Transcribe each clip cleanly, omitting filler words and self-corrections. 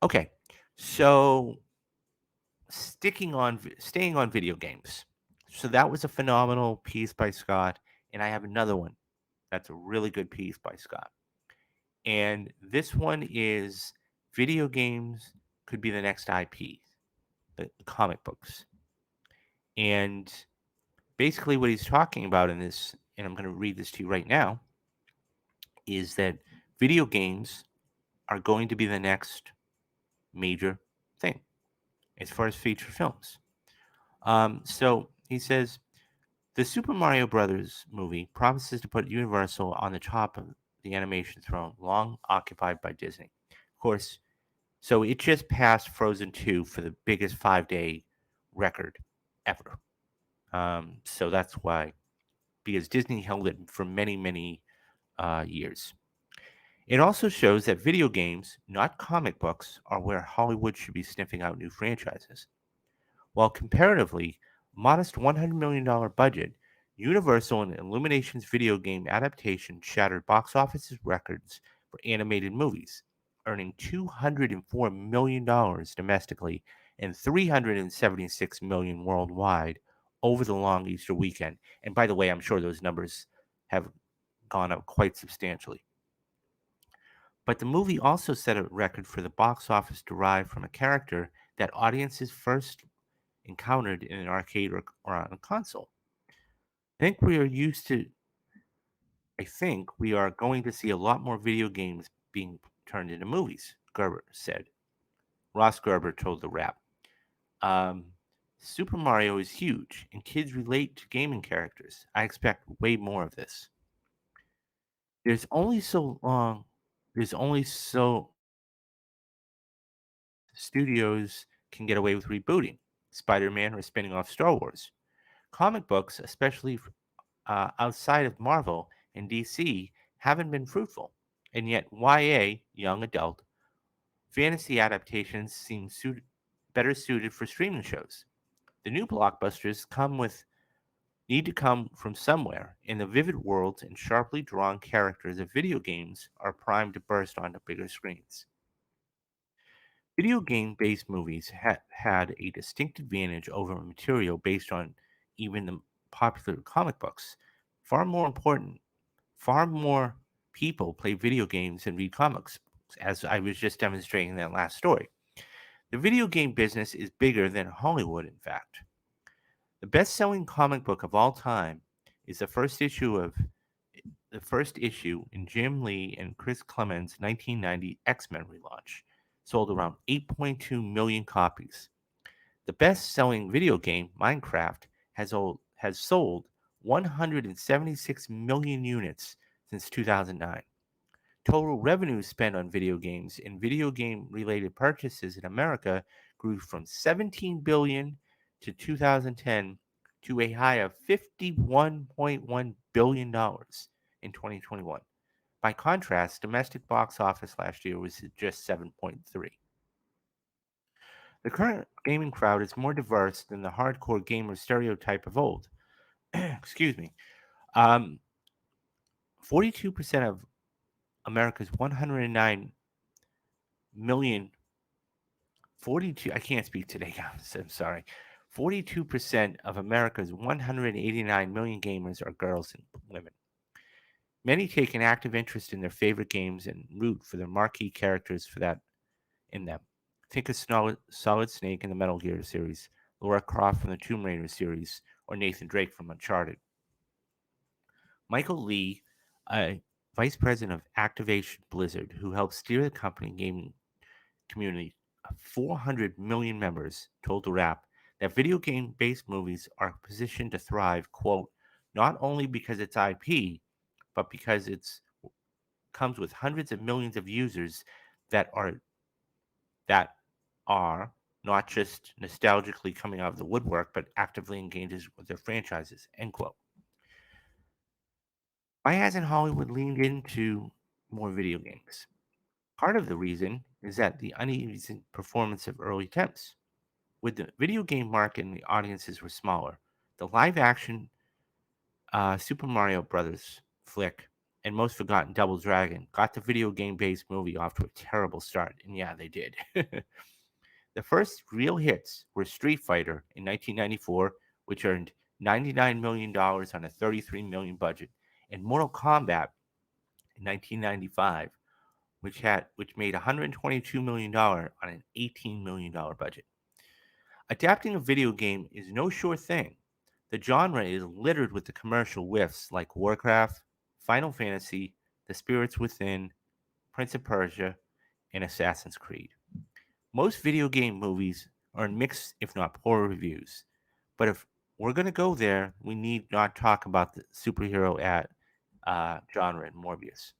Okay, so staying on video games. So that was a phenomenal piece by Scott, and I have another one that's a really good piece by Scott. And this one is video games could be the next IP, the comic books. And basically, what he's talking about in this, and I'm going to read this to you right now, is that video games are going to be the next major thing as far as feature films. So he says the Super Mario Brothers movie promises to put Universal on the top of the animation throne, long occupied by Disney. Of course, so it just passed Frozen 2 for the biggest 5-day record ever. So that's why, because Disney held it for many, many years. It also shows that video games, not comic books, are where Hollywood should be sniffing out new franchises. While comparatively modest $100 million budget, Universal and Illumination's video game adaptation shattered box office records for animated movies, earning $204 million domestically and $376 million worldwide over the long Easter weekend. And by the way, I'm sure those numbers have gone up quite substantially. But the movie also set a record for the box office derived from a character that audiences first encountered in an arcade or on a console. I think we are used to, I think we are going to see a lot more video games being turned into movies, Gerber said. Ross Gerber told The Wrap. Um, Super Mario is huge, and kids relate to gaming characters. I expect way more of this. There's only so long, there's only so studios can get away with rebooting Spider Man or spinning off Star Wars. Comic books, especially outside of Marvel and DC, haven't been fruitful. And yet, YA, young adult, fantasy adaptations seem better suited for streaming shows. The new blockbusters need to come from somewhere, and the vivid worlds and sharply drawn characters of video games are primed to burst onto bigger screens. Video game based movies had a distinct advantage over material based on even the popular comic books. Far more important, far more people play video games than read comics, as I was just demonstrating in that last story. The video game business is bigger than Hollywood, in fact. The best selling comic book of all time is the first issue in Jim Lee and Chris Clemens' 1990 X-Men relaunch, sold around 8.2 million copies. The best-selling video game, Minecraft, has sold 176 million units since 2009. Total revenue spent on video games and video game related purchases in America grew from 17 billion to 2010 to a high of 51.1 billion dollars in 2021. By contrast, domestic box office last year was just 7.3. The current gaming crowd is more diverse than the hardcore gamer stereotype of old. Excuse me. Um, 42% of America's 109 million 42 I can't speak today, guys. I'm sorry. 42% of America's 189 million gamers are girls and women. Many take an active interest in their favorite games and root for their marquee characters for that in them. Think of Solid Snake in the Metal Gear series, Lara Croft from the Tomb Raider series, or Nathan Drake from Uncharted. Michael Lee, a vice president of Activation Blizzard, who helps steer the company gaming community of 400 million members, told The Wrap that video game based movies are positioned to thrive, quote, not only because it's IP, but because it's comes with hundreds of millions of users that are that are not just nostalgically coming out of the woodwork, but actively engages with their franchises, end quote. Why hasn't Hollywood leaned into more video games? Part of the reason is that the uneven performance of early attempts. With the video game market and the audiences were smaller, the live action Super Mario Brothers flick and most forgotten, Double Dragon, got the video game based movie off to a terrible start. And yeah, they did. The first real hits were Street Fighter in 1994, which earned $99 million on a $33 million budget, and Mortal Kombat in 1995, which made $122 million on an $18 million budget. Adapting a video game is no sure thing. The genre is littered with the commercial whiffs like Warcraft, Final Fantasy, The Spirits Within, Prince of Persia, and Assassin's Creed. Most video game movies earn mixed, if not poor, reviews. But if we're going to go there, we need not talk about the superhero genre in Morbius.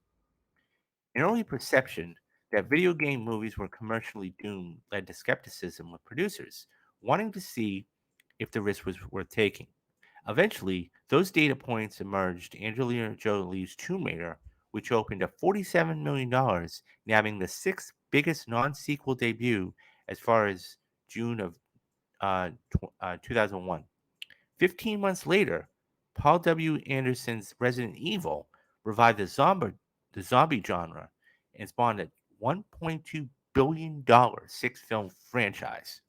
An early perception that video game movies were commercially doomed led to skepticism with producers, wanting to see if the risk was worth taking. Eventually, those data points emerged. Angelina Jolie's Tomb Raider, which opened at $47 million, nabbing the sixth biggest non sequel debut as far as June of 2001. 15 months later, Paul W. Anderson's Resident Evil revived the zombie genre and spawned a $1.2 billion six-film franchise.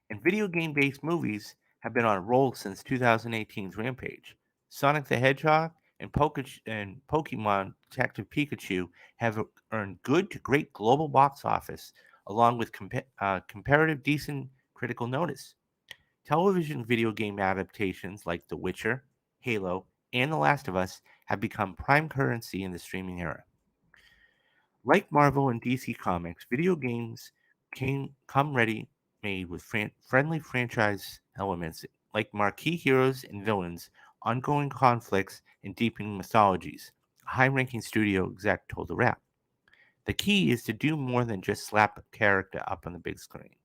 And video game-based movies have been on a roll since 2018's Rampage. Sonic the Hedgehog and Pokemon Detective Pikachu have earned good to great global box office, along with comparative decent critical notice. Television video game adaptations like The Witcher, Halo, and The Last of Us have become prime currency in the streaming era. Like Marvel and DC Comics, video games come ready made with friendly franchise elements like marquee heroes and villains, ongoing conflicts, and deepening mythologies. A high ranking studio exec told The Wrap. The key is to do more than just slap a character up on the big screen.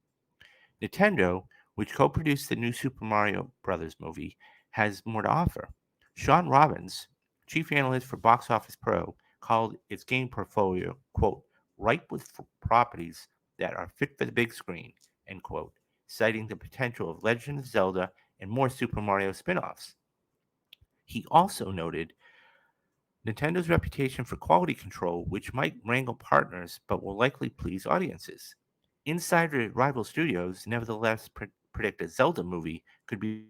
Nintendo, which co produced the new Super Mario Bros. Movie, has more to offer. Sean Robbins, chief analyst for Box Office Pro, called its game portfolio, quote, ripe with properties that are fit for the big screen, end quote, citing the potential of Legend of Zelda and more Super Mario spin offs. He also noted Nintendo's reputation for quality control, which might wrangle partners but will likely please audiences. Insider at rival studios nevertheless predict a Zelda movie could be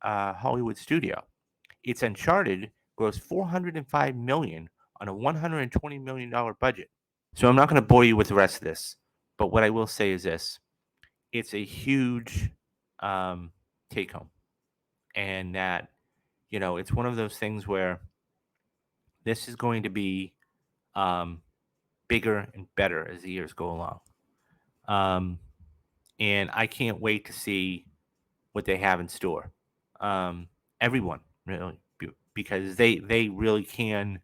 Hollywood studio. Its Uncharted grossed $405 million on a $120 million budget. So I'm not going to bore you with the rest of this, but what I will say is this: it's a huge um, take home, and that it's one of those things where this is going to be um, bigger and better as the years go along. Um, and I can't wait to see what they have in store. Um, Everyone really, because they really can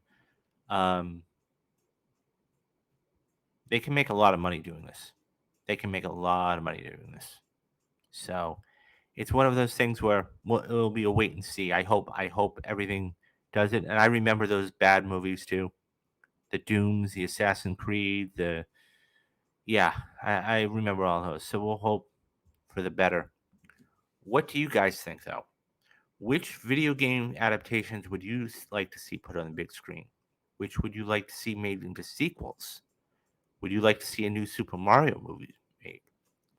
um, they can make a lot of money doing this. They can make a lot of money doing this. So it's one of those things where it'll be a wait and see. I hope everything does it. And I remember those bad movies too, the Dooms, the Assassin's Creed, the yeah, I remember all those. So we'll hope for the better. What do you guys think though? Which video game adaptations would you like to see put on the big screen? Which would you like to see made into sequels? Would you like to see a new Super Mario movie made?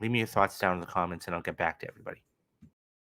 Leave me your thoughts down in the comments and I'll get back to everybody.